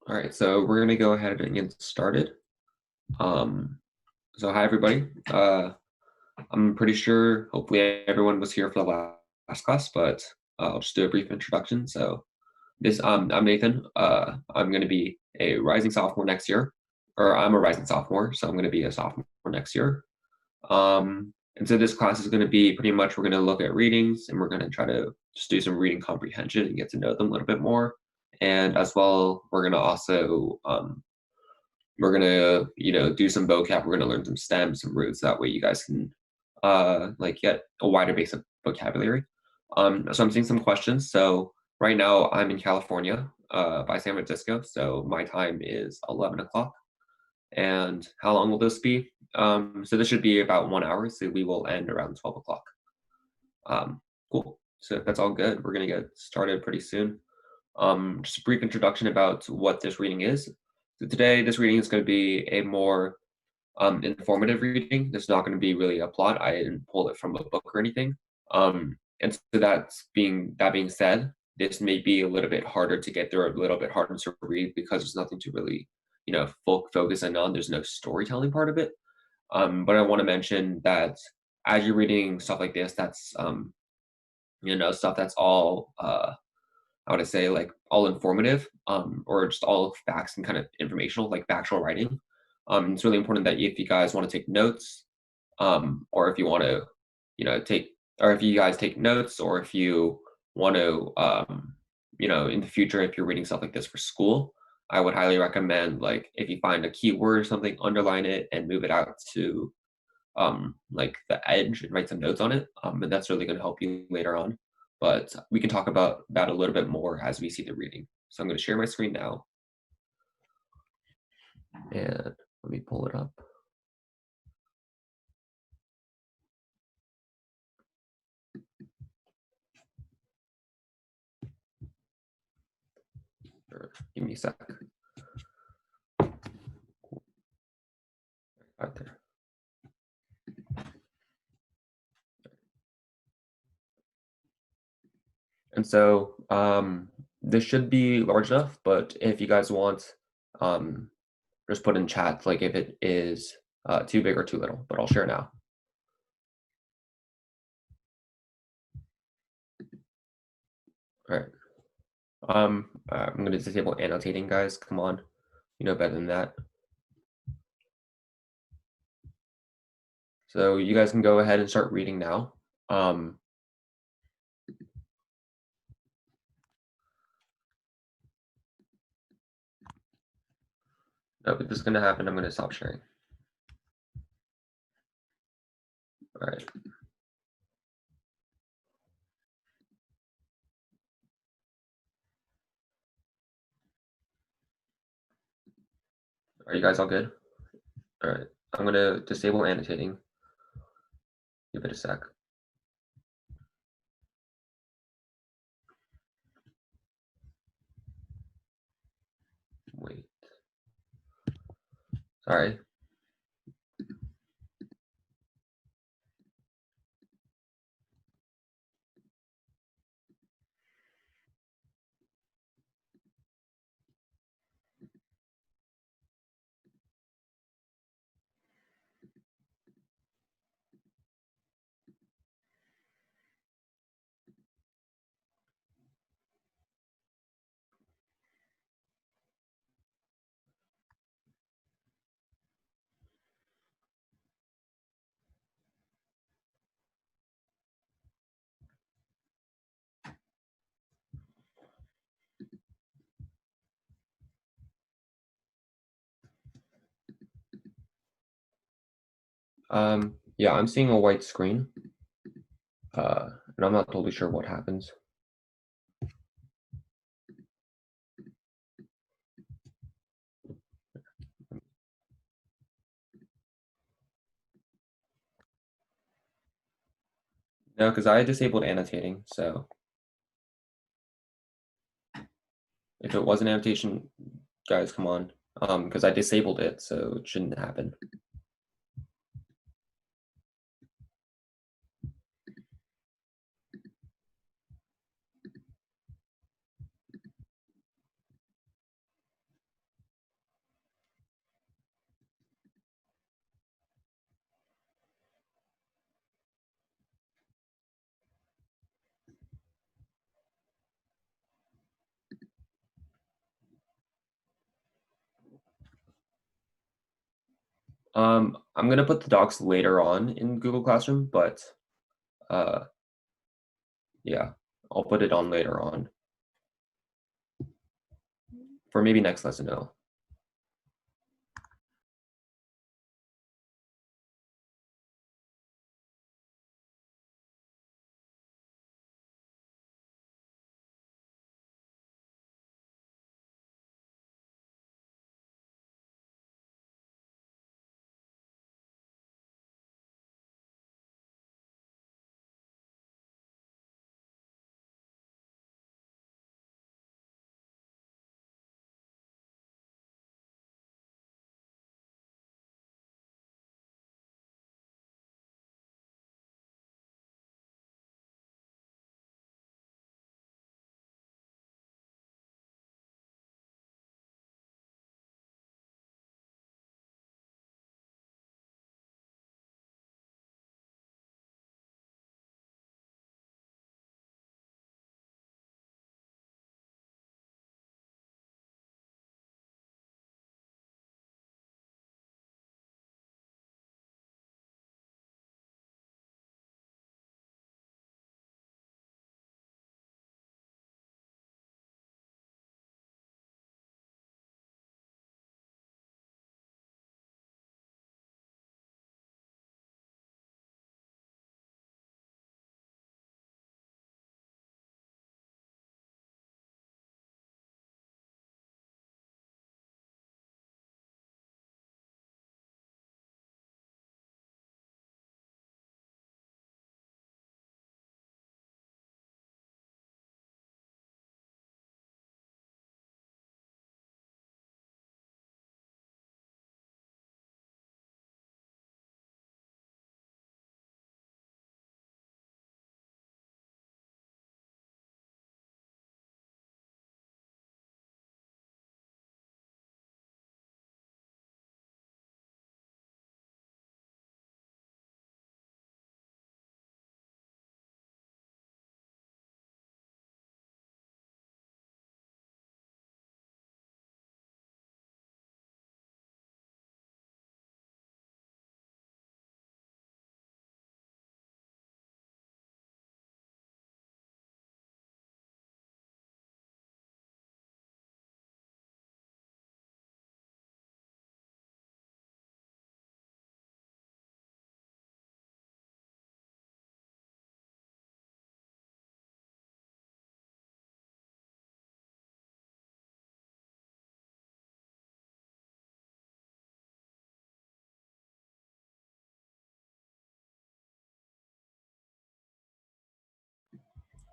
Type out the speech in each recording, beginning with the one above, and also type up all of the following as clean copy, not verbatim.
All right, so we're gonna go ahead and get started. So hi everybody. I'm pretty sure hopefully everyone was here for the last class, but I'll just do a brief introduction. So I'm Nathan. I'm gonna be a rising sophomore next year, or I'm a rising sophomore, so I'm gonna be a sophomore next year. And so this class is gonna be pretty much we're gonna look at readings and we're gonna try to just do some reading comprehension and get to know them a little bit more. And as well, we're gonna also we're gonna do some vocab. We're gonna learn some stems, some roots. That way, you guys can like get a wider base of vocabulary. So I'm seeing some questions. So right now I'm in California, by San Francisco. So my time is 11 o'clock. And how long will this be? So this should be about 1 hour. So we will end around 12 o'clock. Cool. So if that's all good, we're gonna get started pretty soon. Just a brief introduction about what this reading is. So today, this reading is going to be a more informative reading. There's not going to be really a plot. I didn't pull it from a book or anything. And so that being said, this may be a little bit harder to get through, a little bit harder to read because there's nothing to really, focus in on. There's no storytelling part of it. But I want to mention that as you're reading stuff like this, that's stuff that's all how would I say, like all informative, or just all facts and kind of informational, like factual writing. It's really important that if you guys want to take notes, or if you want to, take, or if you guys take notes, or if you want to, in the future, if you're reading stuff like this for school, I would highly recommend, like, if you find a keyword or something, underline it and move it out to, like the edge and write some notes on it. And that's really going to help you later on. But we can talk about that a little bit more as we see the reading. So I'm going to share my screen now. And let me pull it up. Give me a sec. Right there. And so this should be large enough, but if you guys want, just put in chat, like if it is too big or too little, but I'll share now. All right. I'm going to disable annotating, guys. Come on. You know better than that. So you guys can go ahead and start reading now. No, but this is going to happen. I'm going to stop sharing. All right. Are you guys all good? All right. I'm going to disable annotating. Give it a sec. Wait. Sorry. Yeah, I'm seeing a white screen. And I'm not totally sure what happens. No, because I disabled annotating, so if it was an annotation, guys, come on. Because I disabled it, so it shouldn't happen. I'm gonna put the docs later on in Google Classroom, but uh, yeah, I'll put it on later on for maybe next lesson. No.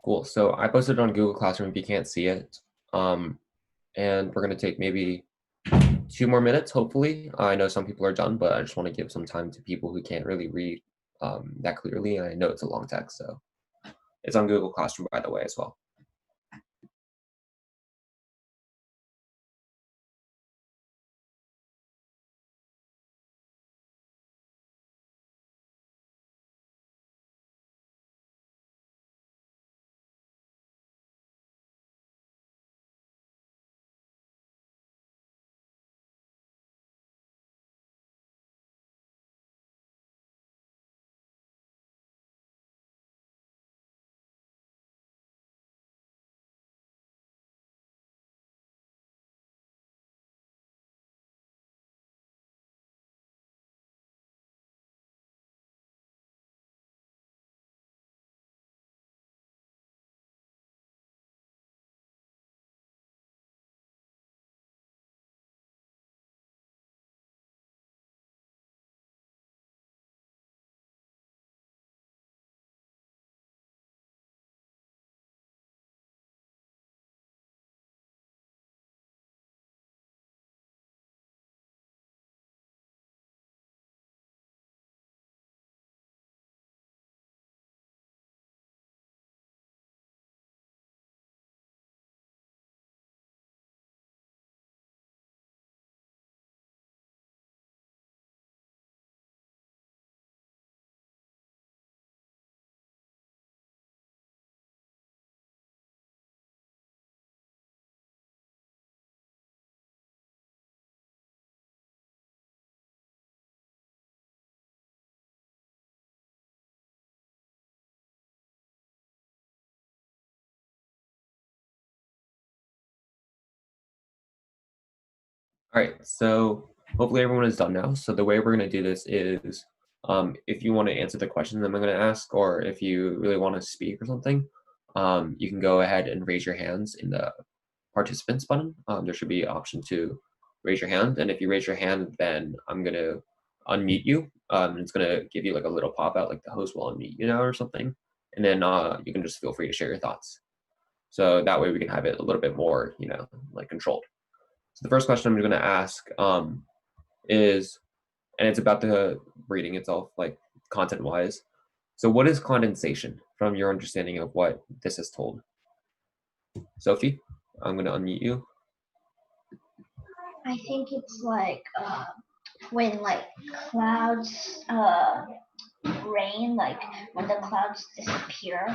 Cool. So I posted it on Google Classroom if you can't see it. And we're gonna take maybe 2 more minutes, hopefully. I know some people are done, but I just want to give some time to people who can't really read that clearly. And I know it's a long text, so it's on Google Classroom, by the way, as well. All right, so hopefully everyone is done now. So the way we're going to do this is if you want to answer the question that I'm going to ask, or if you really want to speak or something, you can go ahead and raise your hands in the participants button. There should be an option to raise your hand. And if you raise your hand, then I'm going to unmute you. And it's going to give you like a little pop out, like the host will unmute you now or something. And then you can just feel free to share your thoughts. So that way we can have it a little bit more, like controlled. So the first question I'm going to ask is, and it's about the reading itself, like content-wise. So what is condensation from your understanding of what this is told? Sophie, I'm going to unmute you. I think it's like when like clouds rain, like when the clouds disappear.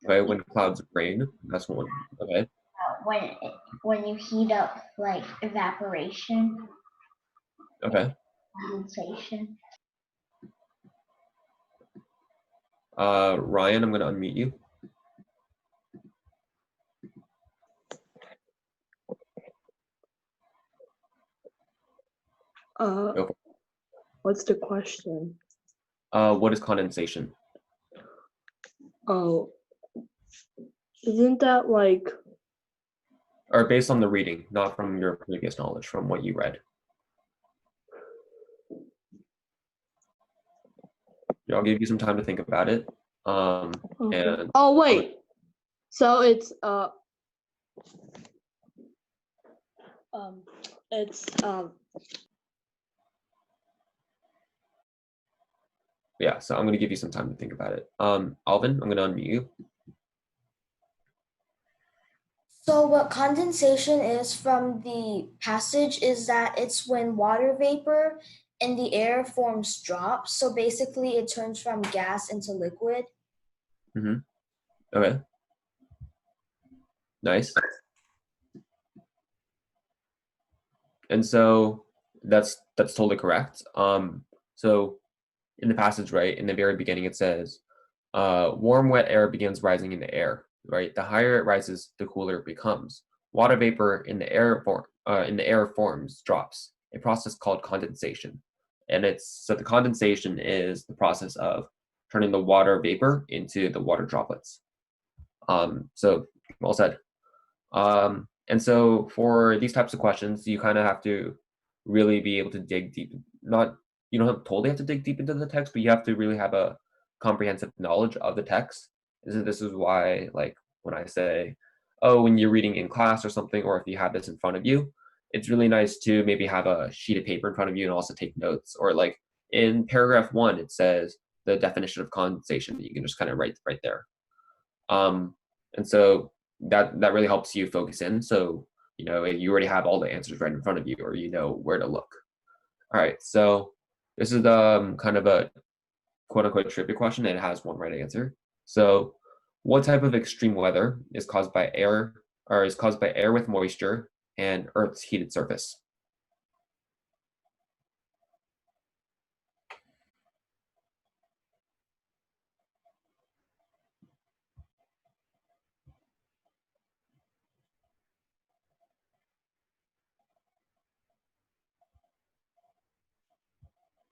Okay, when clouds rain, that's one. Okay. When you heat up like evaporation. Okay. Condensation. Ryan, I'm going to unmute you. What's the question? What is condensation? Oh, isn't that like? Or based on the reading, not from your previous knowledge, from what you read. Yeah, I'll give you some time to think about it. Okay. And oh wait, so it's yeah, so I'm going to give you some time to think about it. Alvin, I'm going to unmute you. So what condensation is from the passage is that it's when water vapor in the air forms drops. So basically it turns from gas into liquid. Mm-hmm. Okay. Nice. And so that's totally correct. So in the passage, right, in the very beginning, it says, warm, wet air begins rising in the air, right? The higher it rises, the cooler it becomes. Water vapor in the air forms drops, a process called condensation. And so the condensation is the process of turning the water vapor into the water droplets. So well said. And so for these types of questions, you kind of have to really be able to dig deep. You don't totally have to dig deep into the text, but you have to really have a comprehensive knowledge of the text. This is why, like, when I say, oh, when you're reading in class or something, or if you have this in front of you, it's really nice to maybe have a sheet of paper in front of you and also take notes. Or like in paragraph 1, it says the definition of condensation that you can just kind of write right there. And so that really helps you focus in. So, you already have all the answers right in front of you, or you know where to look. All right, so this is kind of a quote unquote trivia question, and it has one right answer. So what type of extreme weather is caused by air with moisture and Earth's heated surface?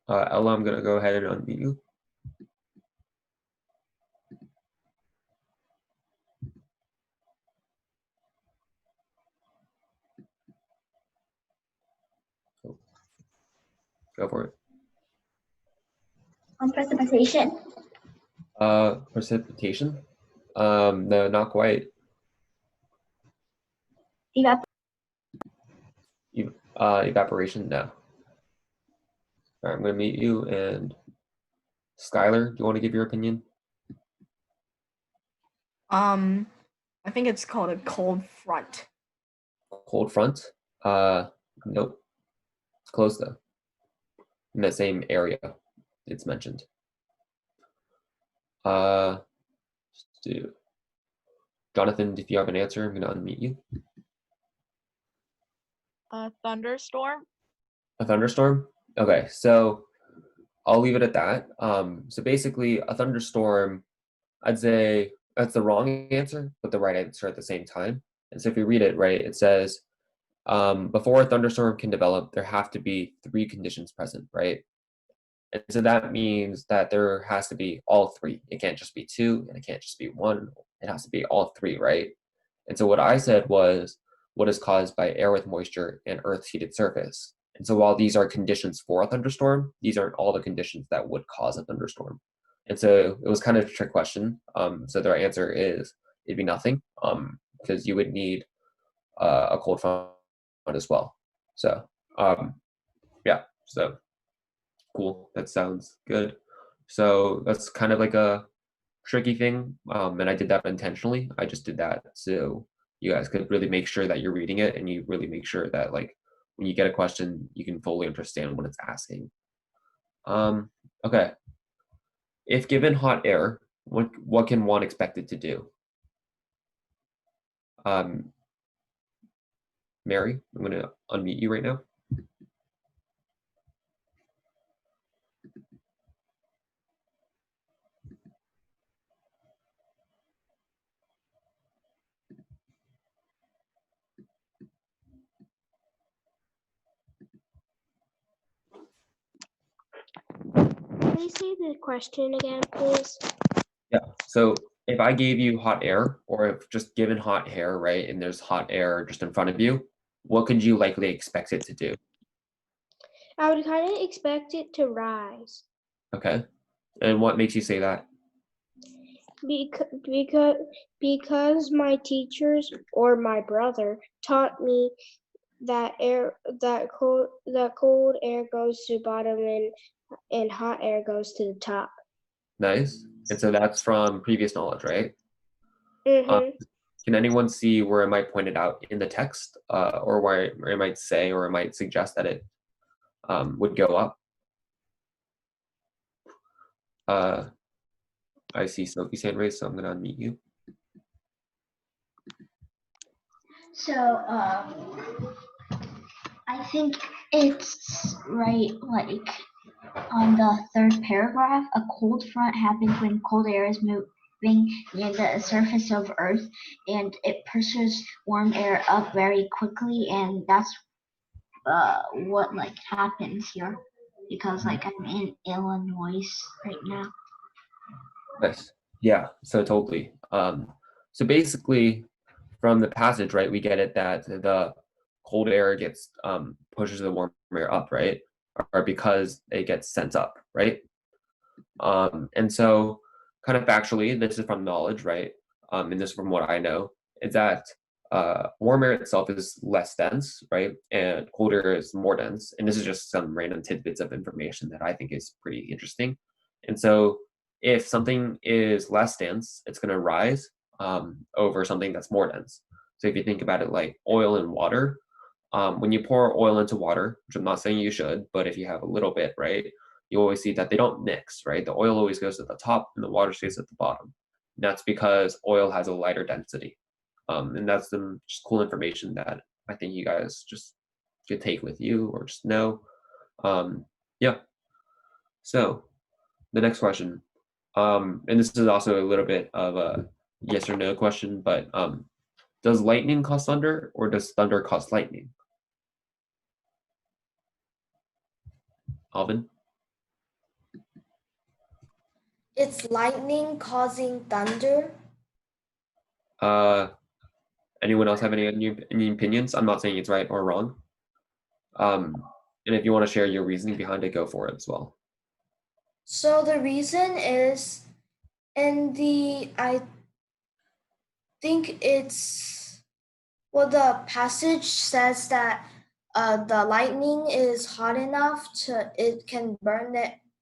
Ella, I'm gonna go ahead and unmute you. Go for it. Precipitation. Precipitation? No, not quite. Evaporation? No. All right, I'm gonna mute you. And Skylar, do you want to give your opinion? I think it's called a cold front. Cold front? Nope. It's close though. In that same area, it's mentioned. Jonathan, if you have an answer, I'm gonna unmute you. A thunderstorm? A thunderstorm? Okay, so I'll leave it at that. So basically, a thunderstorm, I'd say that's the wrong answer, but the right answer at the same time. And so if you read it, right, it says, before a thunderstorm can develop, there have to be 3 conditions present, right? And so that means that there has to be all 3. It can't just be 2, and it can't just be 1. It has to be all 3, right? And so what I said was, what is caused by air with moisture and Earth's heated surface. And so while these are conditions for a thunderstorm, these aren't all the conditions that would cause a thunderstorm. And so it was kind of a trick question. So the answer is, it'd be nothing, because you would need a cold front as well. So yeah, so cool. That sounds good. So that's kind of like a tricky thing, and I did that intentionally. I just did that so you guys could really make sure that you're reading it, and you really make sure that like when you get a question, you can fully understand what it's asking. Okay. If given hot air, what can one expect it to do? Mary, I'm going to unmute you right now. Can you say the question again, please? Yeah. So if I gave you hot air, or if just given hot air, right, and there's hot air just in front of you, what could you likely expect it to do? I would kind of expect it to rise. Okay. And what makes you say that? Because my teachers or my brother taught me that cold air goes to the bottom and hot air goes to the top. Nice. And so that's from previous knowledge, right? Mm-hmm. Can anyone see where it might point it out in the text, or where it might say, or it might suggest that it would go up? I see Sophie's hand raised, so I'm going to unmute you. So I think it's right, like on the 3rd paragraph. A cold front happens when cold air is moving near the surface of Earth, and it pushes warm air up very quickly, and that's what like happens here, because like I'm in Illinois right now. Nice. Yeah, so totally. So basically, from the passage, right, we get it that the cold air gets pushes the warm air up, right, or because it gets sent up, right? And so, kind of factually, this is from knowledge, right? And this is from what I know, is that warm air itself is less dense, right? And cold air is more dense. And this is just some random tidbits of information that I think is pretty interesting. And so, if something is less dense, it's going to rise over something that's more dense. So if you think about it like oil and water, when you pour oil into water, which I'm not saying you should, but if you have a little bit, right, you always see that they don't mix, right? The oil always goes to the top and the water stays at the bottom. And that's because oil has a lighter density. And that's some just cool information that I think you guys just could take with you or just know. Yeah. So the next question, and this is also a little bit of a yes or no question, but does lightning cause thunder or does thunder cause lightning? Alvin? It's lightning causing thunder. Anyone else have any opinions? I'm not saying it's right or wrong. And if you want to share your reasoning behind it, go for it as well. So the reason is I think it's, well, the passage says that the lightning is hot enough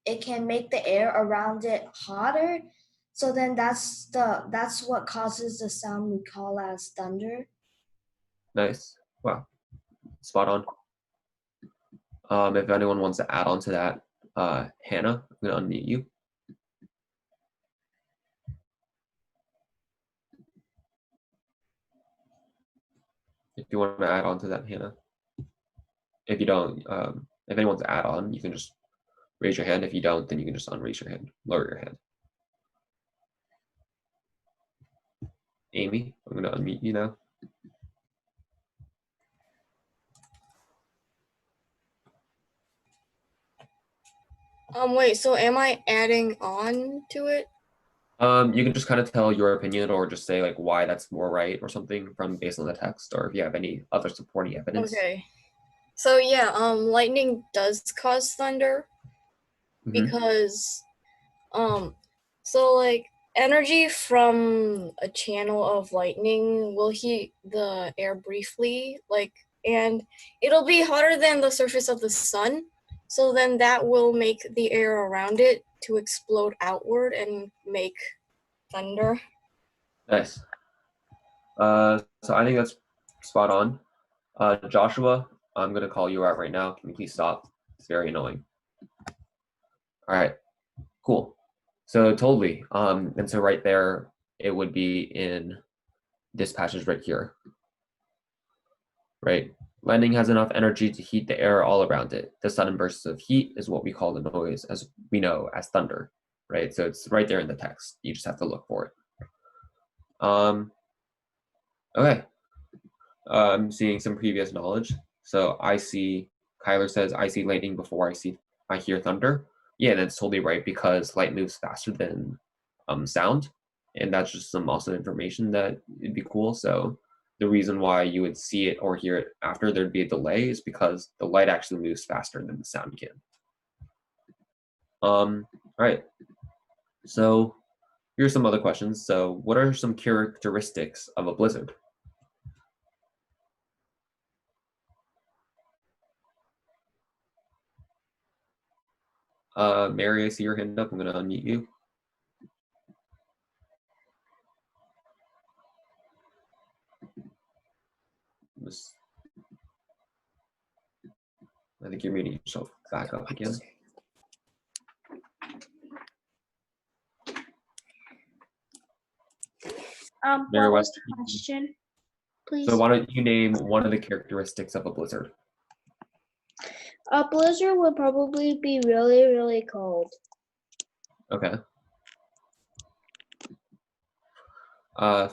it can make the air around it hotter. So then that's what causes the sound we call as thunder. Nice. Wow. Spot on. If anyone wants to add on to that, Hannah, I'm going to unmute you. If you want to add on to that, Hannah. If you don't, if anyone wants to add on, you can just raise your hand. If you don't, then you can just unraise your hand, lower your hand. Amy, I'm going to unmute you now. Wait, so am I adding on to it? You can just kind of tell your opinion or just say like why that's more right or something from based on the text, or if you have any other supporting evidence. Okay. So yeah, lightning does cause thunder Mhm. because so like energy from a channel of lightning will heat the air briefly, like, and it'll be hotter than the surface of the sun. So then that will make the air around it to explode outward and make thunder. Nice. So I think that's spot on. Joshua, I'm gonna call you out right now. Can you please stop? It's very annoying. All right, cool. So totally. And so right there, it would be in this passage right here. Right? Lightning has enough energy to heat the air all around it. The sudden bursts of heat is what we call the noise, as we know as thunder. Right? So it's right there in the text. You just have to look for it. Okay. I'm seeing some previous knowledge. So Kyler says, I see lightning before I hear thunder. Yeah, that's totally right because light moves faster than sound. And that's just some also information that it'd be cool. So the reason why you would see it or hear it after there'd be a delay is because the light actually moves faster than the sound can. All right. So here's some other questions. So what are some characteristics of a blizzard? Mary, I see your hand up. I'm going to unmute you. I think you're muting yourself back up again. Mary What was West. the question, please? So why don't you name one of the characteristics of a blizzard? A blizzard would probably be really, really cold. Okay.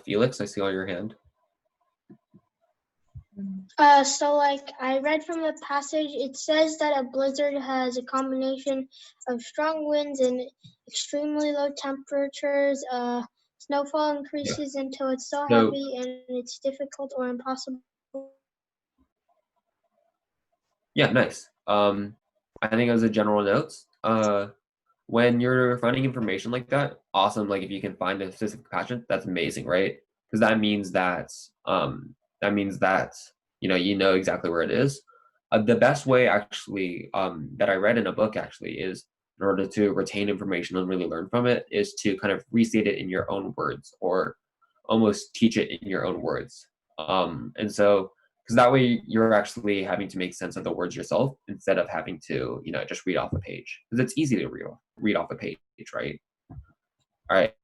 Felix, I see all your hand. So like I read from the passage, it says that a blizzard has a combination of strong winds and extremely low temperatures. Snowfall increases until it's so So- heavy and it's difficult or impossible. Yeah, nice. I think as a general notes, when you're finding information like that, awesome. Like if you can find a specific pattern, that's amazing, right? Because that means that you know exactly where it is. The best way actually that I read in a book actually is in order to retain information and really learn from it is to kind of restate it in your own words or almost teach it in your own words. And so because that way you're actually having to make sense of the words yourself instead of having to just read off a page because it's easy to read off a page, right? All right.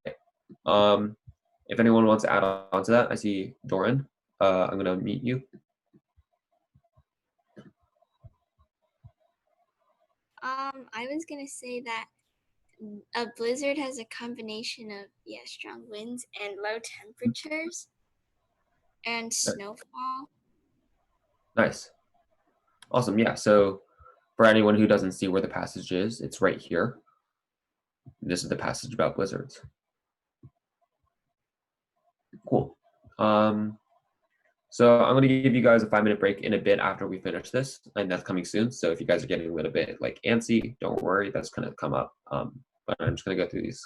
If anyone wants to add on to that, I see Doran. I'm gonna meet you. I was gonna say that a blizzard has a combination of strong winds and low temperatures and snowfall. Nice. Awesome. Yeah. So for anyone who doesn't see where the passage is, it's right here. This is the passage about blizzards. Cool. So I'm going to give you guys a 5-minute break in a bit after we finish this, and that's coming soon. So if you guys are getting a little bit like antsy, don't worry, that's going to come up. But I'm just going to go through these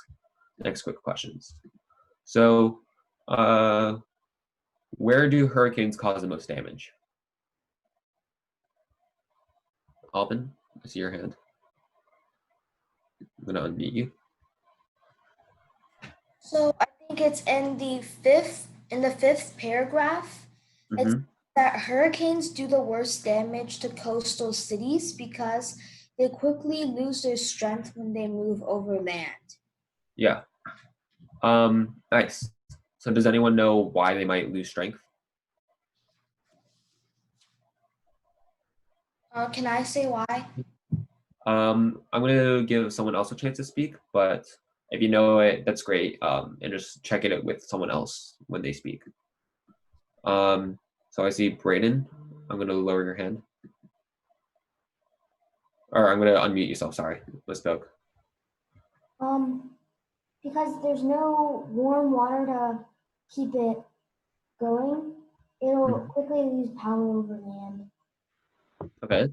next quick questions. So where do hurricanes cause the most damage? Alvin, I see your hand. I'm going to unmute you. So I think it's in the fifth paragraph. It's that hurricanes do the worst damage to coastal cities because they quickly lose their strength when they move over land. Yeah. Nice. So does anyone know why they might lose strength? Can I say why? I'm going to give someone else a chance to speak, but if you know it, that's great. And just check it out with someone else when they speak. So I see Brayden. I'm going to lower your hand. Or I'm gonna unmute yourself. Sorry, misspoke. Because there's no warm water to keep it going, it'll quickly lose power over land. Okay.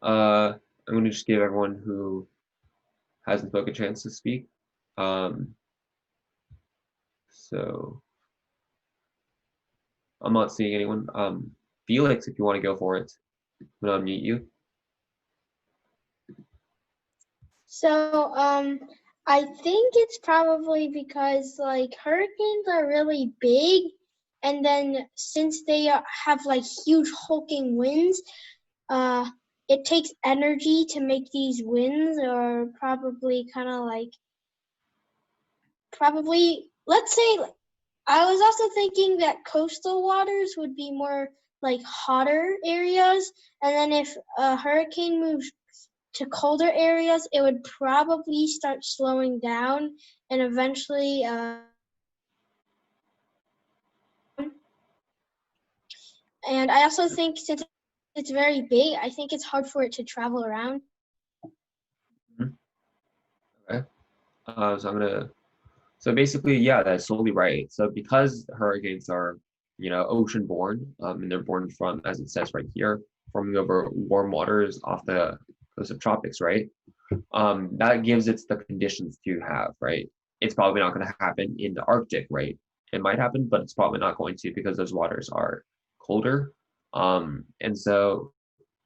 I'm gonna just give everyone who hasn't spoke a chance to speak. So I'm not seeing anyone. Felix, if you want to go for it, I'm gonna unmute you. So, I think it's probably because like hurricanes are really big, and then since they have like huge hulking winds, it takes energy to make these winds, or probably kind of like let's say I was also thinking that coastal waters would be more like hotter areas, and then if a hurricane moves to colder areas, it would probably start slowing down and eventually and I also think since it's very big, I think it's hard for it to travel around. Okay. So basically, yeah, that's totally right. So because hurricanes are, ocean-born, and they're born from, as it says right here, forming over warm waters off the coast of tropics, right? That gives it the conditions to have, right? It's probably not going to happen in the Arctic, right? It might happen, but it's probably not going to because those waters are colder. And so,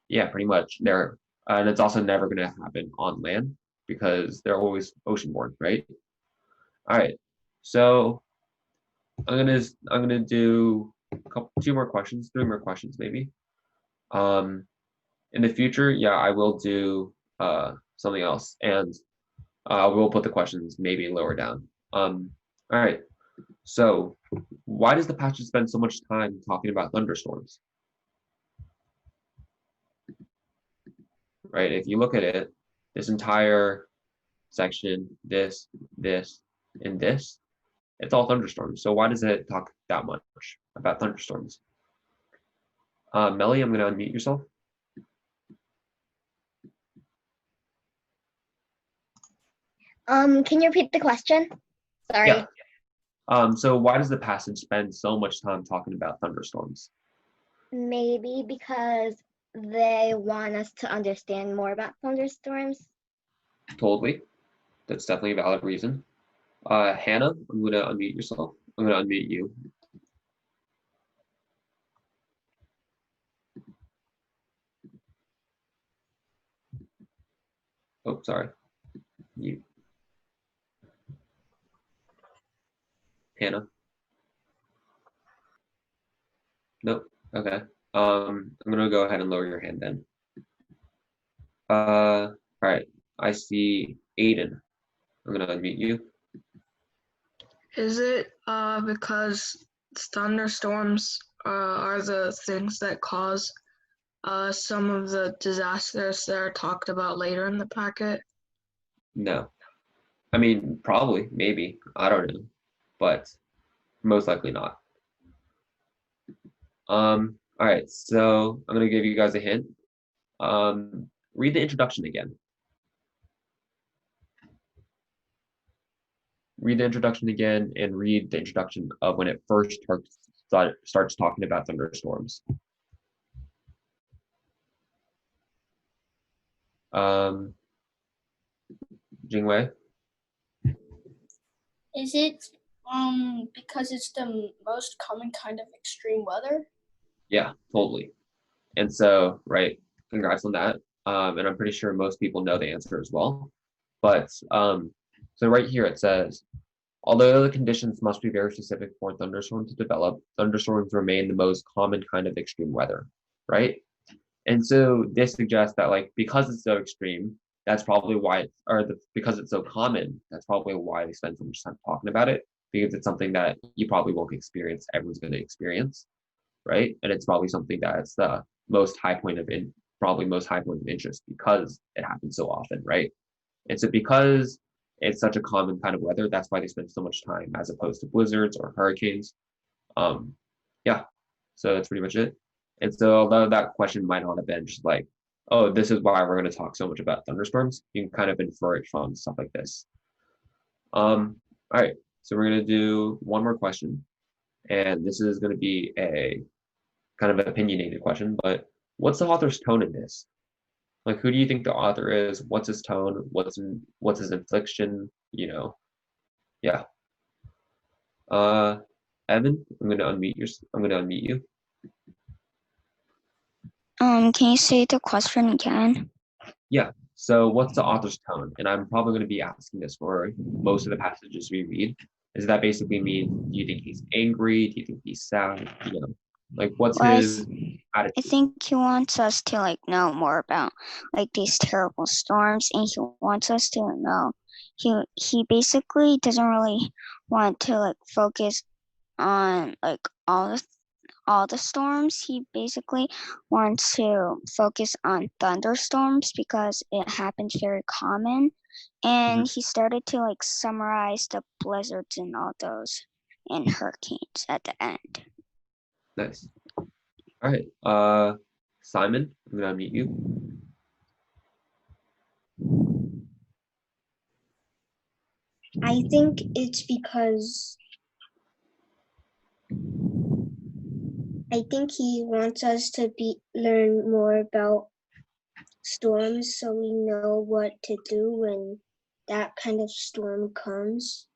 yeah, pretty much and it's also never going to happen on land because they're always ocean-born, right? All right, so I'm gonna do three more questions maybe. In the future, yeah, I will do something else, and we'll put the questions maybe lower down. All right. So, why does the passage spend so much time talking about thunderstorms? Right. If you look at it, this entire section, this, and this, it's all thunderstorms. So why does it talk that much about thunderstorms? Melly, I'm going to unmute yourself. Can you repeat the question? Sorry. Yeah. So why does the passage spend so much time talking about thunderstorms? Maybe because they want us to understand more about thunderstorms. Totally. That's definitely a valid reason. Hannah, I'm going to unmute yourself. I'm going to unmute you. Oh, sorry. You. Hannah. Nope. Okay. I'm gonna go ahead and lower your hand then. All right. I see Aiden. I'm gonna unmute you. Is it because thunderstorms are the things that cause some of the disasters that are talked about later in the packet? No. I mean, probably, maybe. I don't know, but most likely not. All right. So I'm gonna give you guys a hint. Read the introduction again. Read the introduction again and read the introduction of when it first starts talking about thunderstorms. Jingwei? Is it because it's the most common kind of extreme weather? Yeah, totally. And so, right, congrats on that. And I'm pretty sure most people know the answer as well. But so right here it says, although the conditions must be very specific for thunderstorms to develop, thunderstorms remain the most common kind of extreme weather, right? And so this suggests that like because it's so extreme, that's probably why because it's so common, that's probably why they spend so much time talking about it, because it's something that you probably won't experience, everyone's going to experience, right? And it's probably something that's the most high point of interest because it happens so often, right? And so because it's such a common kind of weather, that's why they spend so much time as opposed to blizzards or hurricanes. Yeah, so that's pretty much it. And so although that question might not have been just like oh, this is why we're going to talk so much about thunderstorms. You can kind of infer it from stuff like this. All right, so we're going to do one more question, and this is going to be a kind of an opinionated question, but what's the author's tone in this? Like, who do you think the author is? What's his tone? What's his inflection? You know, yeah. Evan, I'm going to unmute you. Can you say the question again? Yeah. So what's the author's tone? And I'm probably going to be asking this for most of the passages we read. Does that basically mean, do you think he's angry? Do you think he's sad? You know, like what's his attitude? I think he wants us to like know more about like these terrible storms, and he wants us to know he basically doesn't really want to like focus on like all the storms. He basically wants to focus on thunderstorms because it happens very common. And he started to like summarize the blizzards and all those and hurricanes at the end. Nice. All right. Simon, I'm gonna unmute you. I think it's because I think he wants us to learn more about storms so we know what to do when that kind of storm comes.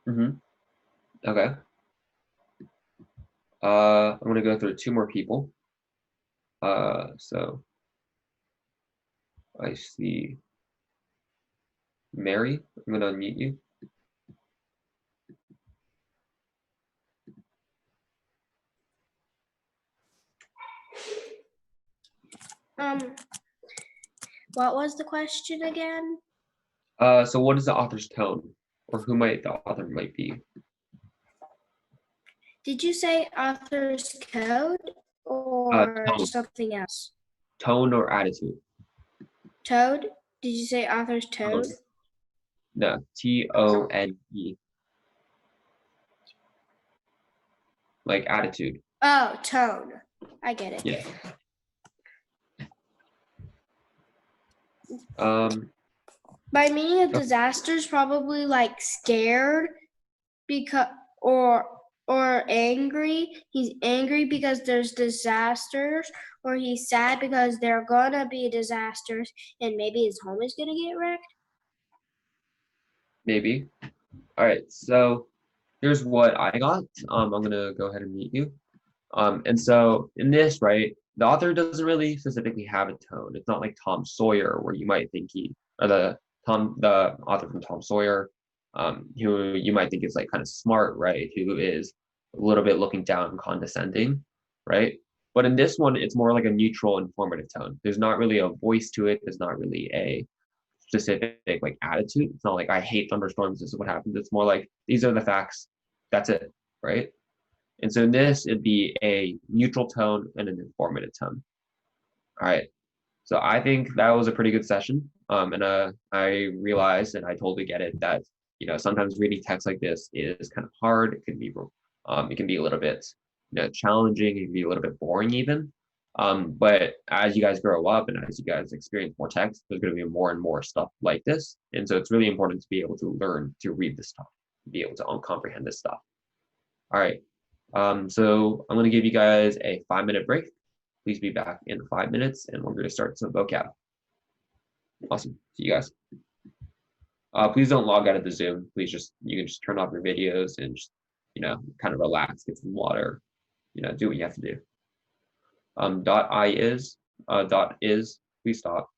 Mm-hmm. Okay. I'm gonna go through two more people. So I see Mary. I'm gonna unmute you. What was the question again? So what is the author's tone, or who might the author might be? Did you say author's code or Tone. something else? Tone or attitude? Toad? Did you say author's toad? No, T-O-N-E. Like attitude. Oh, tone. I get it. Yeah. By meaning of disasters, probably like scared because or angry. He's angry because there's disasters, or he's sad because there are gonna be disasters and maybe his home is gonna get wrecked. Maybe. All right, so here's what I got. I'm gonna go ahead and mute you. And so in this, right, the author doesn't really specifically have a tone. It's not like Tom Sawyer, where you might think the author from Tom Sawyer, who you might think is like kind of smart, right? Who is a little bit looking down and condescending, right? But in this one, it's more like a neutral, informative tone. There's not really a voice to it. There's not really a specific like attitude. It's not like I hate thunderstorms. This is what happens. It's more like these are the facts. That's it, right? And so in this, it'd be a neutral tone and an informative tone. All right. So I think that was a pretty good session. And I realized, and I totally get it, that sometimes reading text like this is kind of hard. It can be a little bit challenging. It can be a little bit boring even. But as you guys grow up and as you guys experience more text, there's going to be more and more stuff like this. And so it's really important to be able to learn to read this stuff, be able to comprehend this stuff. All right. So I'm going to give you guys a 5-minute break. Please be back in 5 minutes, and we're going to start some vocab. Awesome. See you guys. Please don't log out of the Zoom. Please you can just turn off your videos and just, kind of relax, get some water, do what you have to do. Dot is, please stop.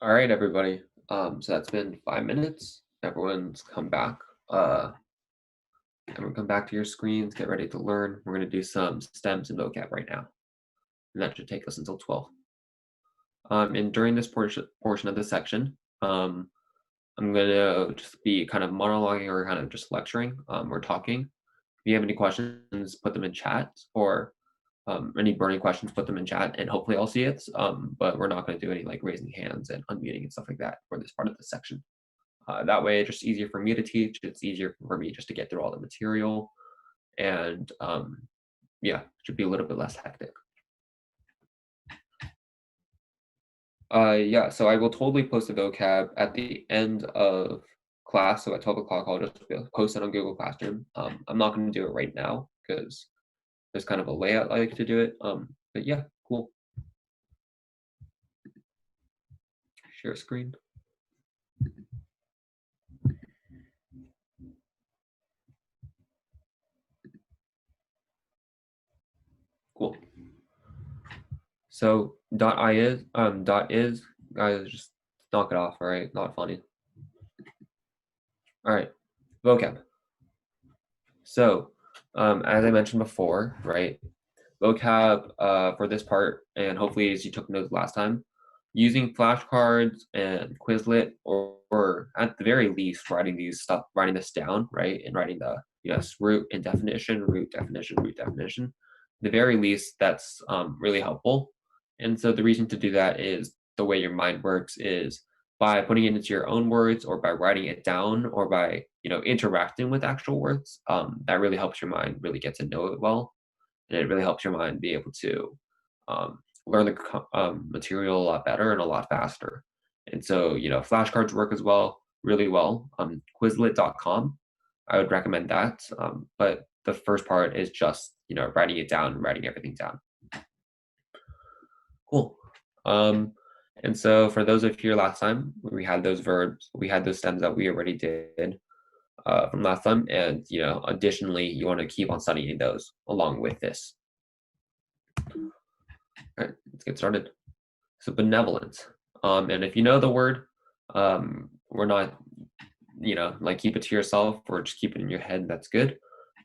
All right, everybody. So that's been 5 minutes. Everyone's come back. Everyone come back to your screens, get ready to learn. We're going to do some stems and vocab right now. And that should take us until 12. And during this portion of the section, I'm going to just be kind of monologuing or kind of just lecturing or talking. If you have any questions, put them in chat, or any burning questions, put them in chat, and hopefully I'll see it. But we're not going to do any like raising hands and unmuting and stuff like that for this part of the section. That way, it's just easier for me to teach. It's easier for me just to get through all the material, and yeah, it should be a little bit less hectic. Yeah, so I will totally post the vocab at the end of class. So at 12 o'clock, I'll just post it on Google Classroom. I'm not going to do it right now because there's kind of a layout I like to do it. But yeah, cool. Share screen. Cool. So dot is guys, just knock it off. All right, not funny. All right, vocab. So as I mentioned before, right, vocab for this part, and hopefully as you took notes last time, using flashcards and Quizlet, or at the very least writing this down, right, and writing the root and definition, root definition, root definition. At the very least, that's really helpful. And so the reason to do that is the way your mind works is by putting it into your own words, or by writing it down, or by interacting with actual words. That really helps your mind really get to know it well, and it really helps your mind be able to learn the material a lot better and a lot faster. And so, flashcards work as well, really well. Quizlet.com, I would recommend that. But the first part is just, writing it down, writing everything down. Cool. And so for those of you here last time, we had those verbs, we had those stems that we already did from last time. And, additionally, you want to keep on studying those along with this. All right, let's get started. So benevolent. And if you know the word, we're not, like keep it to yourself or just keep it in your head, that's good.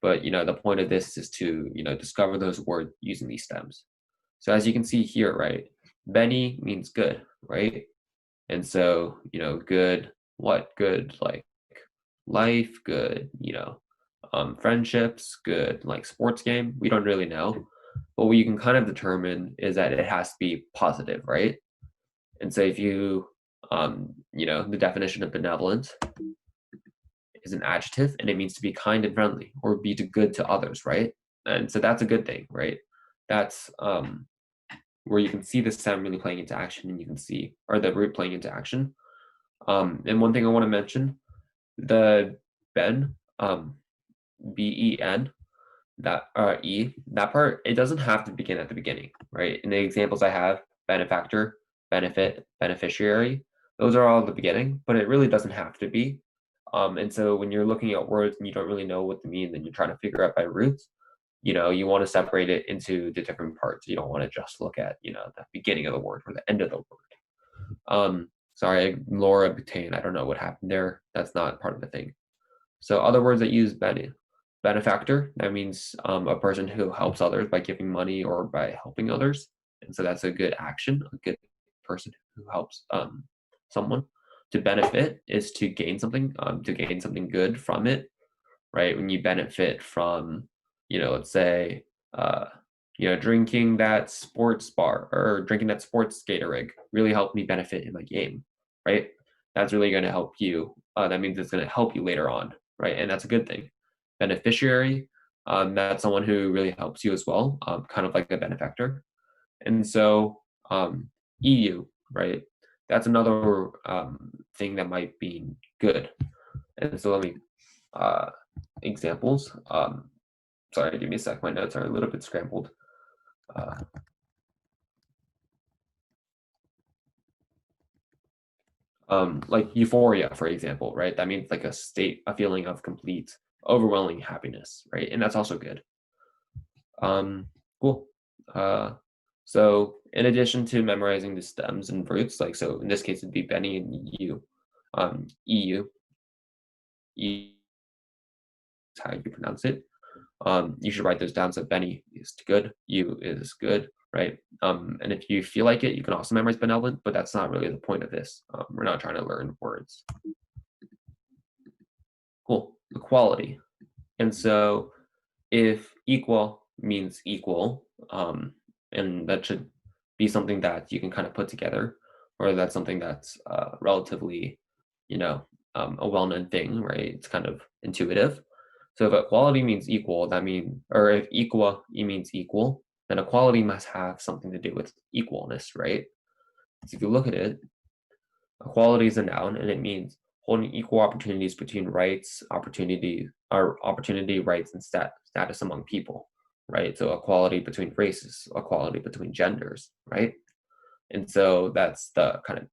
But, the point of this is to, discover those words using these stems. So as you can see here, right, Benny means good, right? And so, good, what? Good, like life, good, friendships, good, like sports game. We don't really know. But what you can kind of determine is that it has to be positive, right? And so if you, the definition of benevolent is an adjective, and it means to be kind and friendly, or be good to others, right? And so that's a good thing, right? That's where you can see the stem really playing into action, and you can see, or the root playing into action. And one thing I want to mention, the ben, B-E-N, that E, that part, it doesn't have to begin at the beginning, right? In the examples I have, benefactor, benefit, beneficiary, those are all at the beginning, but it really doesn't have to be. And so when you're looking at words and you don't really know what to mean, then you're trying to figure out by roots, you want to separate it into the different parts. You don't want to just look at, the beginning of the word or the end of the word. Sorry, Laura Butane, I don't know what happened there. That's not part of the thing. So other words that use benefactor, that means a person who helps others by giving money or by helping others. And so that's a good action, a good person who helps someone. To benefit is to gain something good from it, right? When you benefit from, let's say, drinking that sports bar or drinking that sports Gatorade really helped me benefit in my game, right? That's really going to help you. That means it's going to help you later on, right? And that's a good thing. Beneficiary, that's someone who really helps you as well, kind of like a benefactor. And so EU, right? That's another thing that might be good. And so let me examples. Sorry, give me a sec. My notes are a little bit scrambled. Like euphoria, for example, right? That means like a feeling of complete, overwhelming happiness, right? And that's also good. Cool. So in addition to memorizing the stems and roots, like, so in this case, it'd be Benny and you, EU, E is how you pronounce it. You should write those down. So Benny is good, you is good, right? And if you feel like it, you can also memorize benevolent, but that's not really the point of this. We're not trying to learn words. Cool, equality. And so if equal means equal, and that should be something that you can kind of put together, or that's something that's relatively, a well-known thing, right? It's kind of intuitive. So if equality means equal, that means, or if equal means equal, then equality must have something to do with equalness, right? So if you look at it, equality is a noun, and it means holding equal opportunities between rights, opportunity, rights, and status among people, right? So equality between races, equality between genders, right? And so that's the kind of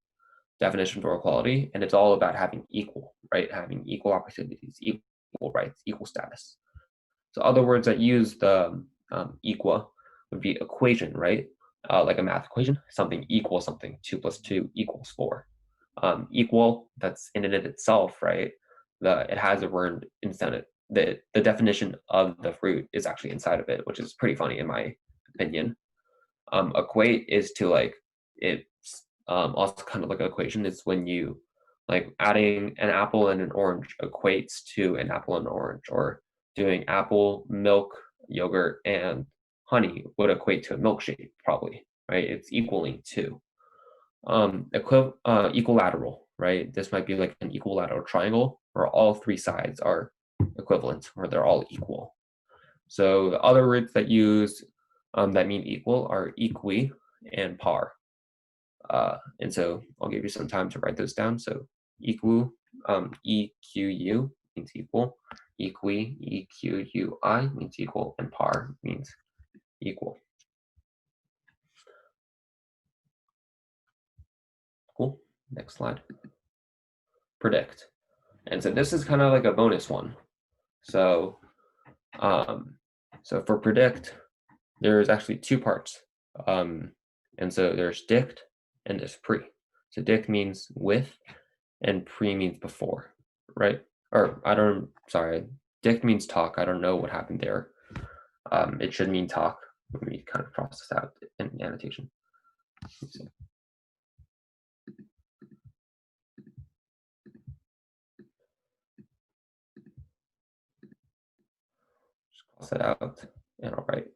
definition for equality, and it's all about having equal, right? Having equal opportunities, equal rights, equal status. So other words that use the equal would be equation, right? Like a math equation, something equals something, 2 + 2 = 4. Equal, that's in and of itself, right? It has a word inside it. The definition of the fruit is actually inside of it, which is pretty funny in my opinion. Equate is to like, it's also kind of like an equation. It's when you like adding an apple and an orange equates to an apple and orange, or doing apple, milk, yogurt, and honey would equate to a milkshake, probably, right? It's equaling to. Equilateral, right? This might be like an equilateral triangle where all three sides are equivalent, or they're all equal. So the other words that use that mean equal are equi and par. And so I'll give you some time to write those down. So equ, EQU means equal, equi, EQUI means equal, and par means equal. Cool. Next slide. Predict. And so this is kind of like a bonus one. So, so for predict, there's actually two parts. And so there's dict and there's pre. So dict means with, and pre means before, right? Or dict means talk. I don't know what happened there. It should mean talk. Let me kind of cross this out in the annotation. Just cross it out and I'll write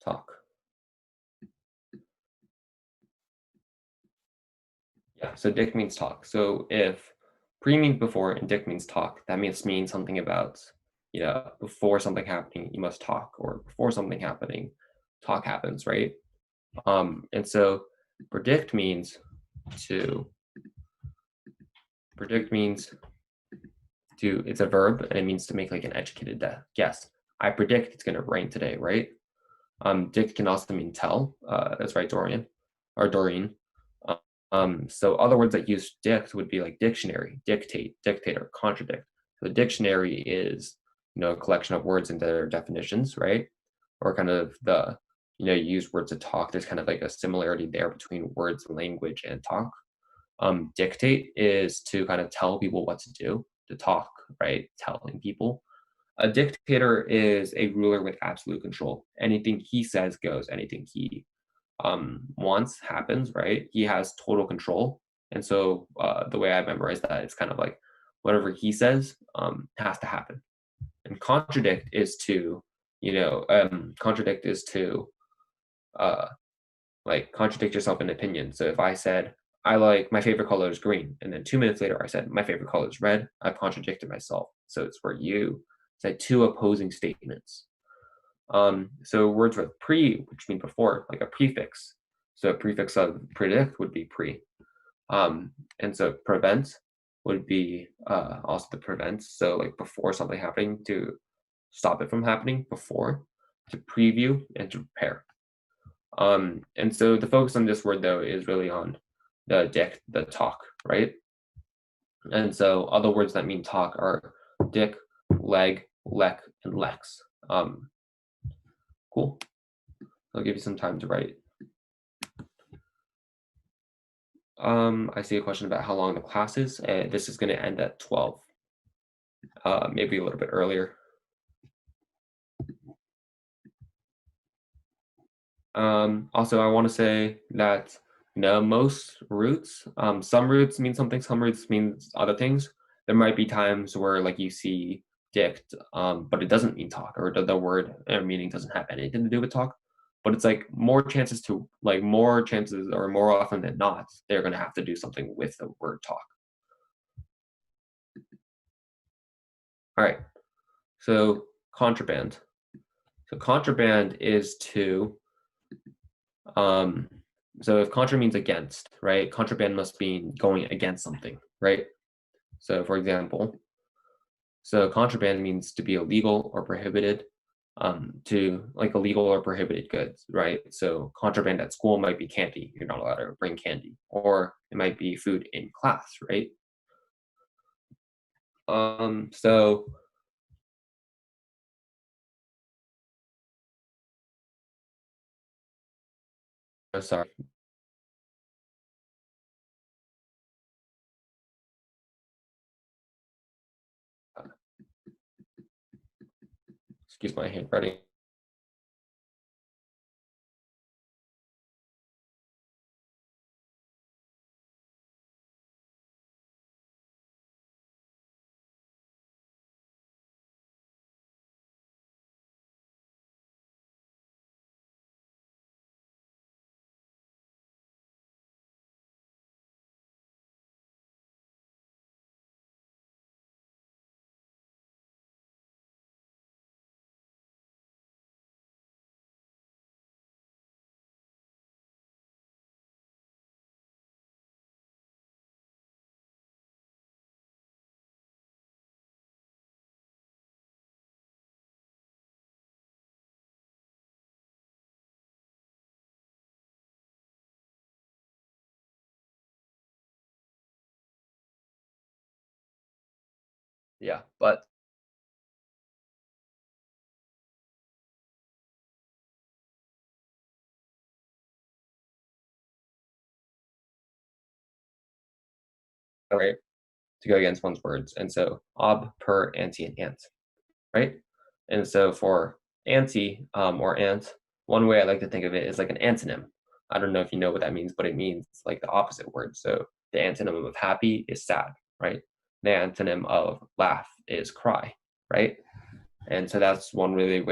talk. Yeah, so dict means talk. So if pre means before and dict means talk, that means something about, before something happening, you must talk, or before something happening, talk happens, right? And so predict means it's a verb, and it means to make like an educated guess. I predict it's gonna rain today, right? Dict can also mean tell. That's right, Doreen. So other words that use dict would be like dictionary, dictate, dictator, contradict. So the dictionary is, a collection of words and their definitions, right? Or kind of you use words to talk. There's kind of like a similarity there between words, language, and talk. Dictate is to kind of tell people what to do, to talk, right? Telling people. A dictator is a ruler with absolute control. Anything he says goes. Anything he wants happens, right? He has total control. And so the way I memorize that, it's kind of like whatever he says has to happen. And contradict is to, contradict yourself in opinion. So if I said, my favorite color is green, and then 2 minutes later I said, my favorite color is red, I've contradicted myself. So it's where you said two opposing statements. So words with pre, which mean before, like a prefix. So a prefix of predict would be pre. And so prevent would be also the prevent. So like before something happening, to stop it from happening, before, to preview, and to prepare. And so the focus on this word though is really on the dict, the talk, right? And so other words that mean talk are dick, leg, lek, and lex. Cool. I'll give you some time to write. I see a question about how long the class is. This is going to end at 12, maybe a little bit earlier. Also, I want to say that most roots, some roots mean something, some roots mean other things. There might be times where like you see dict, but it doesn't mean talk, or the word or meaning doesn't have anything to do with talk. But it's like more chances or more often than not, they're going to have to do something with the word talk. All right, so contraband. So contraband is to, so if contra means against, right? Contraband must mean going against something, right? So for example, so contraband means to be illegal or prohibited, to like illegal or prohibited goods, right? So contraband at school might be candy. You're not allowed to bring candy, or it might be food in class, right? So oh, sorry. Excuse my handwriting. Yeah, but right, to go against one's words. And so ob, per, anti, and ant, right? And so for anti or ant, one way I like to think of it is like an antonym. I don't know if you know what that means, but it means like the opposite word. So the antonym of happy is sad, right? The antonym of laugh is cry, right? And so that's one really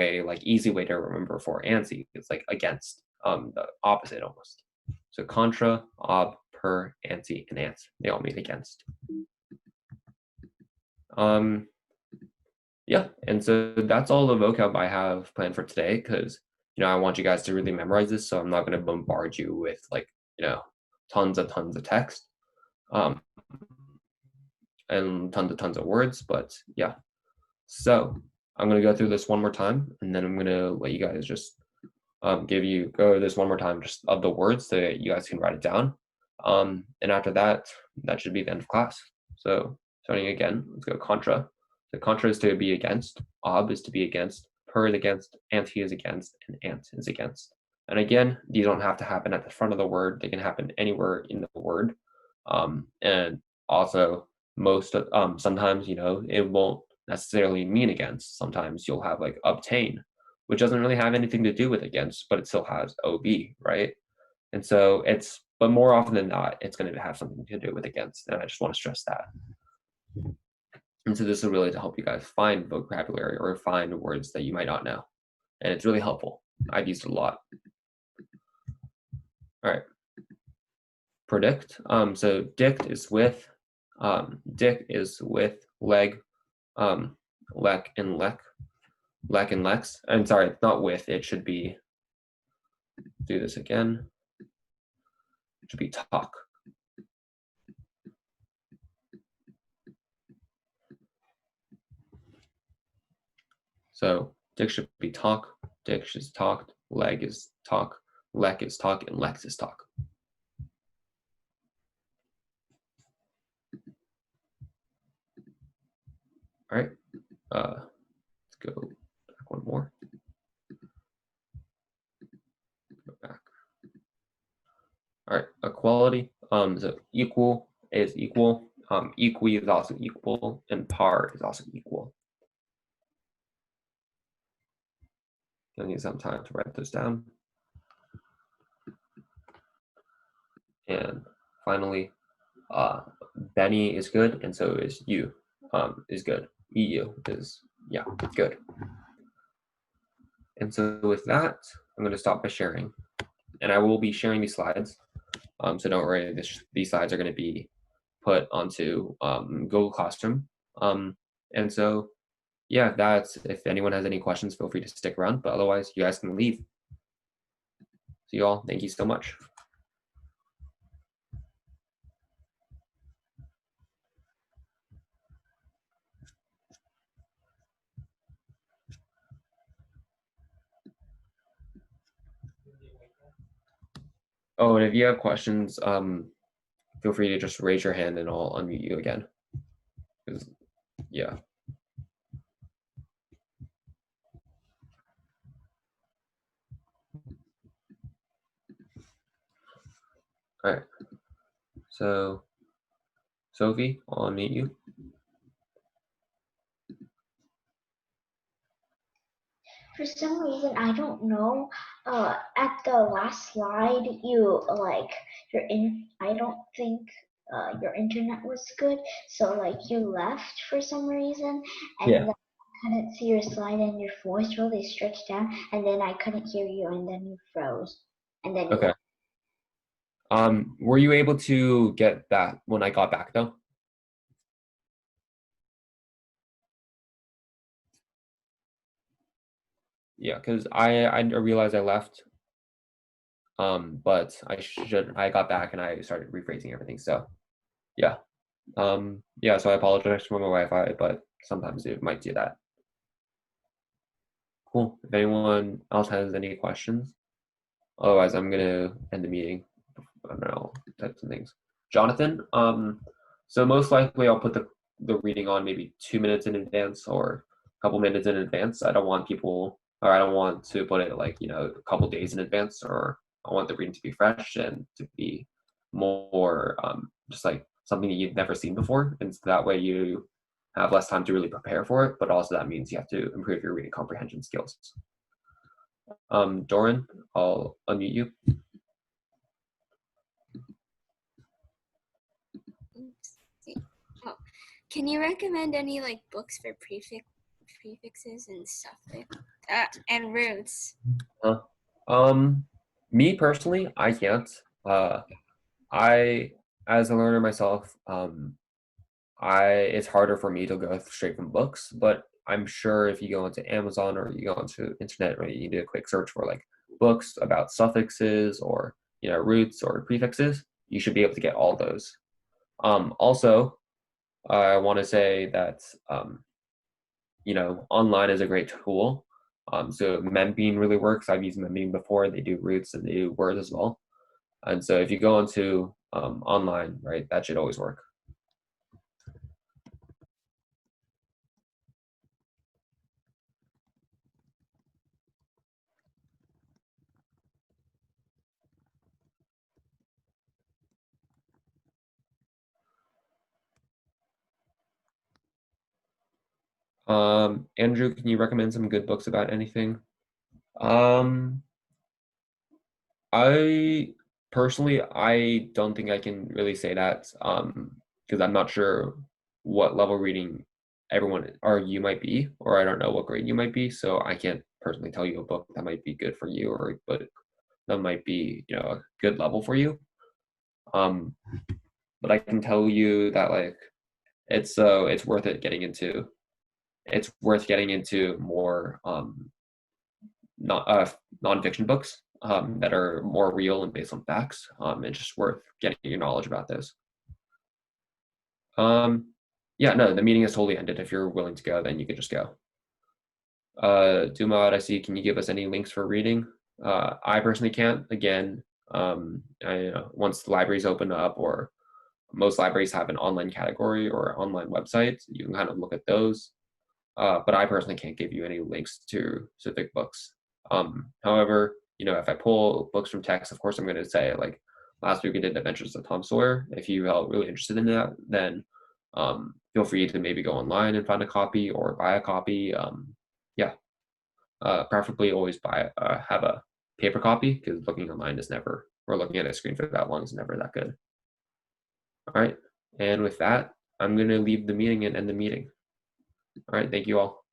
easy way to remember for anti. It's like against, the opposite almost. So contra, ob, per, anti, and ant, they all mean against. Yeah, and so that's all the vocab I have planned for today, because I want you guys to really memorize this, so I'm not going to bombard you with tons of text, and tons of words. But yeah, so I'm going to go through this one more time, and then I'm going to let you guys just go over this one more time, just of the words, so that you guys can write it down. And after that, that should be the end of class. So starting again, let's go contra. So contra is to be against, ob is to be against, per is against, anti is against, and ant is against. And again, these don't have to happen at the front of the word. They can happen anywhere in the word. And also sometimes, it won't necessarily mean against. Sometimes you'll have like obtain, which doesn't really have anything to do with against, but it still has ob, right? And so but more often than not, it's going to have something to do with against. And I just want to stress that. And so this is really to help you guys find vocabulary or find words that you might not know. And it's really helpful. I've used it a lot. All right. Predict. So dict is with, leg, lek and lek, lek and lex. I'm sorry, not with, it should be, do this again. It should be talk. So dict should be talk, dict is talked, leg is talk, lek is talk, and lex is talk. All right, let's go back one more. So equal is equal. Equi is also equal, and par is also equal. You'll need some time to write those down. And finally, Benny is good, and so is you is good. EU is, yeah, good. And so with that, I'm going to stop my sharing, and I will be sharing these slides. So don't worry, these slides are going to be put onto Google Classroom. And so, yeah, that's, if anyone has any questions, feel free to stick around, but otherwise you guys can leave. So you all, thank you so much. Oh, and if you have questions, feel free to just raise your hand and I'll unmute you again. Yeah. All right. So, Sophie, I'll unmute you. For some reason, I don't know. At the last slide, you I don't think your internet was good, so like you left for some reason, and Yeah. then I couldn't see your slide, and your voice really stretched down, and then I couldn't hear you, and then you froze, and then you Okay. left. Were you able to get that when I got back though? Yeah, because I realized I left. But I got back and I started rephrasing everything. So yeah. Yeah, so I apologize for my Wi-Fi, but sometimes it might do that. Cool. If anyone else has any questions, otherwise I'm gonna end the meeting. I don't know, type some things. Jonathan, so most likely I'll put the reading on maybe 2 minutes in advance or a couple minutes in advance. I don't want to put it like, a couple days in advance, or I want the reading to be fresh and to be more just like something that you've never seen before. And so that way you have less time to really prepare for it, but also that means you have to improve your reading comprehension skills. Doran, I'll unmute you. Oh, can you recommend any like books for prefixes and stuff and roots? Me personally, I can't. I, as a learner myself, it's harder for me to go straight from books, but I'm sure if you go into Amazon or you go into internet, right, you do a quick search for like books about suffixes or roots or prefixes, you should be able to get all those. Also, I want to say that online is a great tool. So Membean really works. I've used Membean before. They do roots and they do words as well. And so if you go into online, right, that should always work. Andrew, can you recommend some good books about anything? I personally, I don't think I can really say that because I'm not sure what level reading everyone or you might be, or I don't know what grade you might be, so I can't personally tell you a book that might be good for you or but that might be a good level for you. But I can tell you that like it's worth it getting into. It's worth getting into more nonfiction books that are more real and based on facts. It's just worth getting your knowledge about those. Yeah, no, the meeting is totally ended. If you're willing to go, then you can just go. Dumad, I see. Can you give us any links for reading? I personally can't. Again, once the libraries open up, or most libraries have an online category or online website, you can kind of look at those. But I personally can't give you any links to specific books. However, if I pull books from text, of course, I'm going to say like last week we did Adventures of Tom Sawyer. If you are really interested in that, then feel free to maybe go online and find a copy or buy a copy. Yeah, preferably always have a paper copy, because looking online is never, or looking at a screen for that long is never that good. All right, and with that, I'm going to leave the meeting and end the meeting. All right, thank you all.